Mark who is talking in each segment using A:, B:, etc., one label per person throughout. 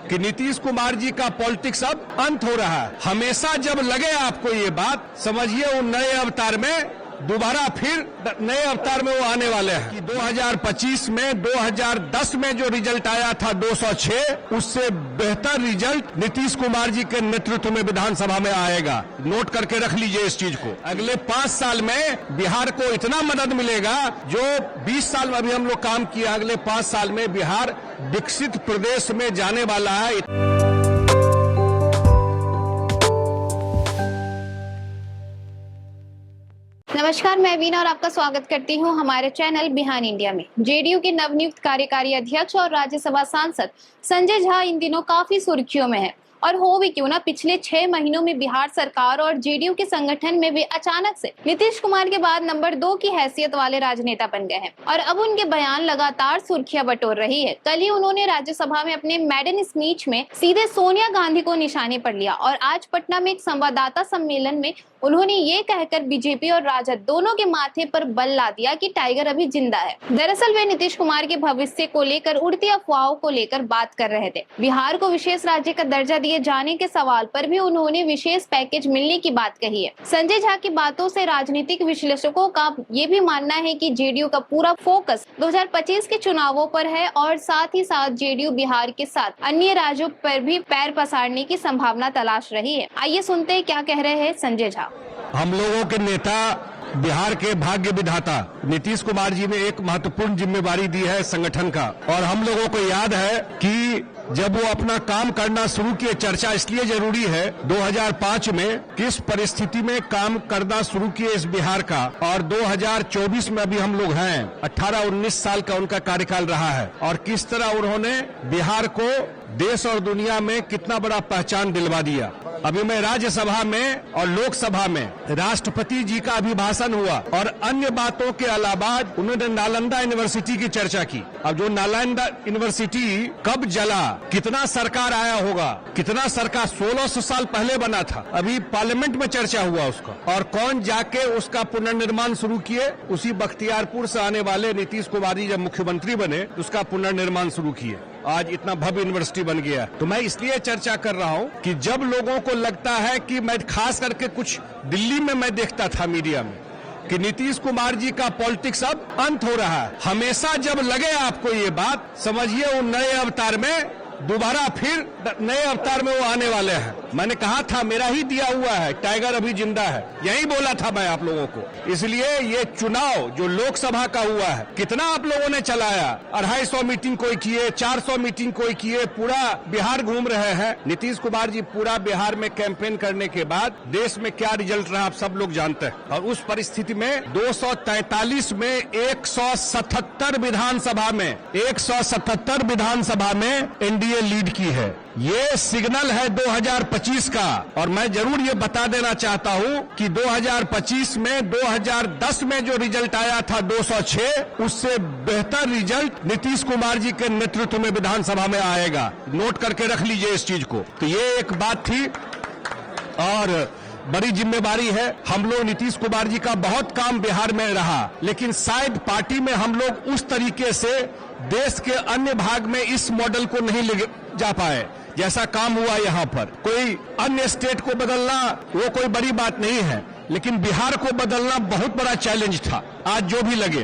A: कि नीतीश कुमार जी का पॉलिटिक्स अब अंत हो रहा है। हमेशा जब लगे आपको ये बात, समझिए वो नए अवतार में दोबारा फिर नए अवतार में वो आने वाले हैं कि 2025 में 2010 में जो रिजल्ट आया था 206, उससे बेहतर रिजल्ट नीतीश कुमार जी के नेतृत्व में विधानसभा में आएगा। नोट करके रख लीजिए इस चीज को। अगले 5 साल में बिहार को इतना मदद मिलेगा, जो 20 साल में अभी हम लोग काम किया, अगले 5 साल में बिहार विकसित प्रदेश में जाने वाला है।
B: नमस्कार, मैं वीना और आपका स्वागत करती हूं हमारे चैनल बिहान इंडिया में। जेडीयू के नवनियुक्त कार्यकारी अध्यक्ष और राज्यसभा सांसद संजय झा इन दिनों काफी सुर्खियों में है। और हो भी क्यों ना, पिछले 6 महीनों में बिहार सरकार और जेडीयू के संगठन में वे अचानक से नीतीश कुमार के बाद नंबर 2 की हैसियत वाले राजनेता बन गए हैं और अब उनके बयान लगातार सुर्खियां बटोर रही है। कल ही उन्होंने राज्यसभा में अपने मैडन स्पीच में सीधे सोनिया गांधी को निशाने पर लिया और आज पटना में एक संवाददाता सम्मेलन में उन्होंने ये कहकर बीजेपी और राजद दोनों के माथे पर बल ला दिया कि टाइगर अभी जिंदा है। दरअसल वे नीतीश कुमार के भविष्य को लेकर उड़ती अफवाहों को लेकर बात कर रहे थे। बिहार को विशेष राज्य का दर्जा दिए जाने के सवाल पर भी उन्होंने विशेष पैकेज मिलने की बात कही है। संजय झा की बातों से राजनीतिक विश्लेषकों का ये भी मानना है कि जेडीयू का पूरा फोकस 2025 के चुनावों पर है और साथ ही साथ जेडीयू बिहार के साथ अन्य राज्यों पर भी पैर पसारने की संभावना तलाश रही है। आइए सुनते हैं क्या कह रहे हैं संजय झा।
A: हम लोगों के नेता, बिहार के भाग्य विधाता नीतीश कुमार जी ने एक महत्वपूर्ण जिम्मेवारी दी है संगठन का, और हम लोगों को याद है कि जब वो अपना काम करना शुरू किए, चर्चा इसलिए जरूरी है 2005 में किस परिस्थिति में काम करना शुरू किए इस बिहार का, और 2024 में अभी हम लोग हैं, 18-19 साल का उनका कार्यकाल रहा है, और किस तरह उन्होंने बिहार को देश और दुनिया में कितना बड़ा पहचान दिलवा दिया। अभी मैं राज्यसभा में और लोकसभा में राष्ट्रपति जी का अभिभाषण हुआ और अन्य बातों के अलावा उन्होंने नालंदा यूनिवर्सिटी की चर्चा की। अब जो नालंदा यूनिवर्सिटी कब जला, कितना सरकार आया होगा, कितना सरकार 1600 साल पहले बना था, अभी पार्लियामेंट में चर्चा हुआ उसका, और कौन जाके उसका पुनर्निर्माण शुरू किए, उसी बख्तियारपुर से आने वाले नीतीश कुमार जी जब मुख्यमंत्री बने उसका पुनर्निर्माण शुरू किए। आज इतना भव्य यूनिवर्सिटी बन गया। तो मैं इसलिए चर्चा कर रहा हूं कि जब लोगों को लगता है कि मैं खास करके कुछ दिल्ली में मैं देखता था मीडिया में कि नीतीश कुमार जी का पॉलिटिक्स अब अंत हो रहा है, हमेशा जब लगे आपको ये बात, समझिए वो नए अवतार में दोबारा फिर नए अवतार में वो आने वाले हैं। मैंने कहा था, मेरा ही दिया हुआ है, टाइगर अभी जिंदा है, यही बोला था मैं आप लोगों को। इसलिए ये चुनाव जो लोकसभा का हुआ है, कितना आप लोगों ने चलाया, 250 मीटिंग कोई किए, 400 मीटिंग कोई किए, पूरा बिहार घूम रहे हैं। नीतीश कुमार जी पूरा बिहार में कैंपेन करने के बाद देश में क्या रिजल्ट रहा आप सब लोग जानते हैं। और उस परिस्थिति में 243 में 177 विधानसभा में एनडीए लीड की है। ये सिग्नल है 2025 का, और मैं जरूर ये बता देना चाहता हूं कि 2025 में 2010 में जो रिजल्ट आया था 206, उससे बेहतर रिजल्ट नीतीश कुमार जी के नेतृत्व में विधानसभा में आएगा। नोट करके रख लीजिए इस चीज को। तो ये एक बात थी और बड़ी जिम्मेवारी है। हम लोग नीतीश कुमार जी का बहुत काम बिहार में रहा, लेकिन शायद पार्टी में हम लोग उस तरीके से देश के अन्य भाग में इस मॉडल को नहीं ले जा पाए जैसा काम हुआ यहाँ पर। कोई अन्य स्टेट को बदलना वो कोई बड़ी बात नहीं है, लेकिन बिहार को बदलना बहुत बड़ा चैलेंज था, आज जो भी लगे।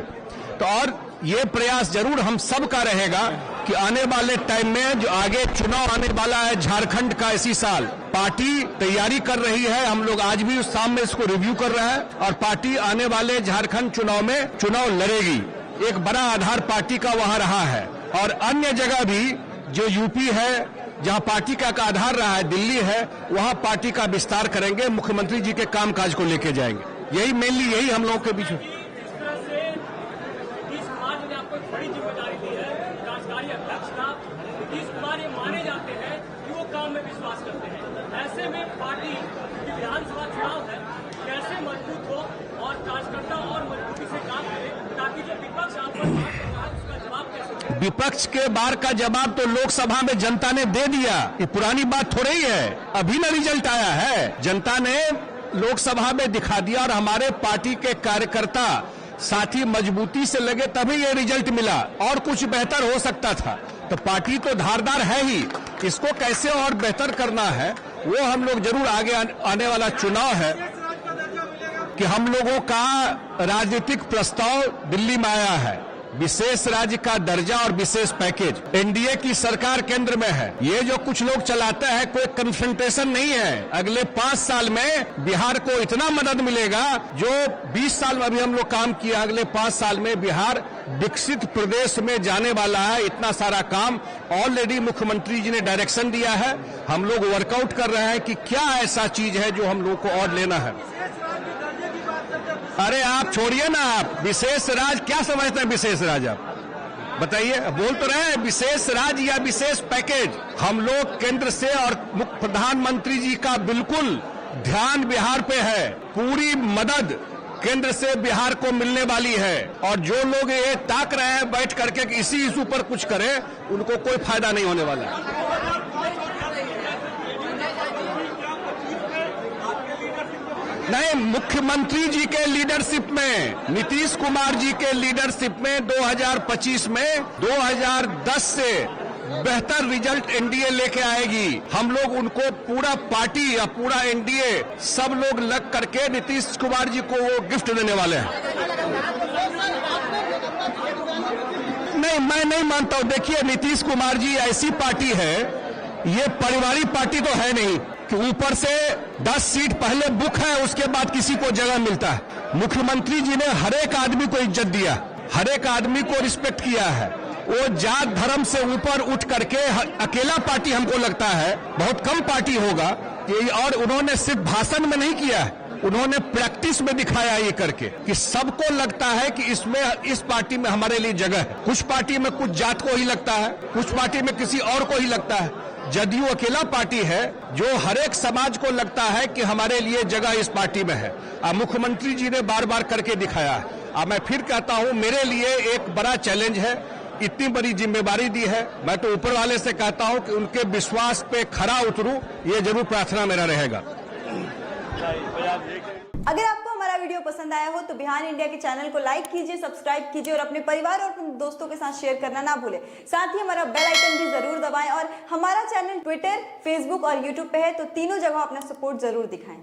A: तो और ये प्रयास जरूर हम सब का रहेगा कि आने वाले टाइम में जो आगे चुनाव आने वाला है झारखंड का, इसी साल पार्टी तैयारी कर रही है। हम लोग आज भी उस सामने इसको रिव्यू कर रहे हैं, और पार्टी आने वाले झारखंड चुनाव में चुनाव लड़ेगी। एक बड़ा आधार पार्टी का वहां रहा है, और अन्य जगह भी जो यूपी है जहां पार्टी का आधार रहा है, दिल्ली है, वहां पार्टी का विस्तार करेंगे, मुख्यमंत्री जी के कामकाज को लेके जाएंगे। यही मेनली यही हम लोगों के बीच में।
C: बड़ी जिम्मेदारी दी है, कार्यकारी अध्यक्ष का नीतीश कुमार ये माने जाते हैं कि वो काम में विश्वास करते हैं। ऐसे में पार्टी की विधानसभा चुनाव है, कैसे मजबूत हो और कार्यकर्ता और मजबूती से काम करे, ताकि जो विपक्ष आप पर उसका जवाब कैसे दे।
A: विपक्ष के बार का जवाब तो लोकसभा में जनता ने दे दिया। ये पुरानी बात थोड़ी है, अभी ना रिजल्ट आया है, जनता ने लोकसभा में दिखा दिया, और हमारे पार्टी के कार्यकर्ता साथी मजबूती से लगे तभी ये रिजल्ट मिला, और कुछ बेहतर हो सकता था। तो पार्टी तो धारदार है ही, इसको कैसे और बेहतर करना है वो हम लोग जरूर आगे आने वाला चुनाव है कि हम लोगों का राजनीतिक प्रस्ताव दिल्ली में आया है, विशेष राज्य का दर्जा और विशेष पैकेज। एनडीए की सरकार केंद्र में है। ये जो कुछ लोग चलाते हैं कोई कन्फ्रंटेशन नहीं है। अगले 5 साल में बिहार को इतना मदद मिलेगा जो 20 साल में अभी हम लोग काम किया, अगले 5 साल में बिहार विकसित प्रदेश में जाने वाला है। इतना सारा काम ऑलरेडी मुख्यमंत्री जी ने डायरेक्शन दिया है। हम लोग वर्कआउट कर रहे हैं कि क्या ऐसा चीज है जो हम लोग को और लेना है। अरे आप छोड़िए ना, आप विशेष राज्य क्या समझते हैं? विशेष राज्य आप बताइए, बोल तो रहे हैं विशेष राज्य या विशेष पैकेज। हम लोग केंद्र से और प्रधानमंत्री जी का बिल्कुल ध्यान बिहार पे है। पूरी मदद केंद्र से बिहार को मिलने वाली है और जो लोग ये ताक रहे हैं बैठ करके कि इसी इशू पर कुछ करें, उनको कोई फायदा नहीं होने वाला। नहीं, मुख्यमंत्री जी के लीडरशिप में, नीतीश कुमार जी के लीडरशिप में 2025 में 2010 से बेहतर रिजल्ट एनडीए लेके आएगी। हम लोग उनको पूरा पार्टी या पूरा एनडीए सब लोग लग करके नीतीश कुमार जी को वो गिफ्ट देने वाले हैं। नहीं, मैं नहीं मानता हूं। देखिए, नीतीश कुमार जी ऐसी पार्टी है, ये पारिवारिक पार्टी तो है नहीं कि ऊपर से 10 सीट पहले बुक है, उसके बाद किसी को जगह मिलता है। मुख्यमंत्री जी ने हर एक आदमी को इज्जत दिया, हर एक आदमी को रिस्पेक्ट किया है। वो जात धर्म से ऊपर उठ करके अकेला पार्टी हमको लगता है बहुत कम पार्टी होगा कि, और उन्होंने सिर्फ भाषण में नहीं किया है, उन्होंने प्रैक्टिस में दिखाया ये करके कि सबको लगता है कि इसमें इस पार्टी में हमारे लिए जगह है। कुछ पार्टी में कुछ जात को ही लगता है, कुछ पार्टी में किसी और को ही लगता है। जदयू अकेला पार्टी है जो हर एक समाज को लगता है कि हमारे लिए जगह इस पार्टी में है। मुख्यमंत्री जी ने बार बार करके दिखाया है। मैं फिर कहता हूं, मेरे लिए एक बड़ा चैलेंज है, इतनी बड़ी जिम्मेदारी दी है। मैं तो ऊपर वाले से कहता हूं कि उनके विश्वास पे खरा उतरूं, ये जरूर प्रार्थना मेरा रहेगा।
D: अगर आपको हमारा वीडियो पसंद आया हो तो बिहान इंडिया के चैनल को लाइक कीजिए, सब्सक्राइब कीजिए और अपने परिवार और अपने दोस्तों के साथ शेयर करना ना भूलें। साथ ही हमारा बेल आइकन भी जरूर दबाएं और हमारा चैनल ट्विटर, फेसबुक और यूट्यूब पे है, तो तीनों जगह अपना सपोर्ट जरूर दिखाएं।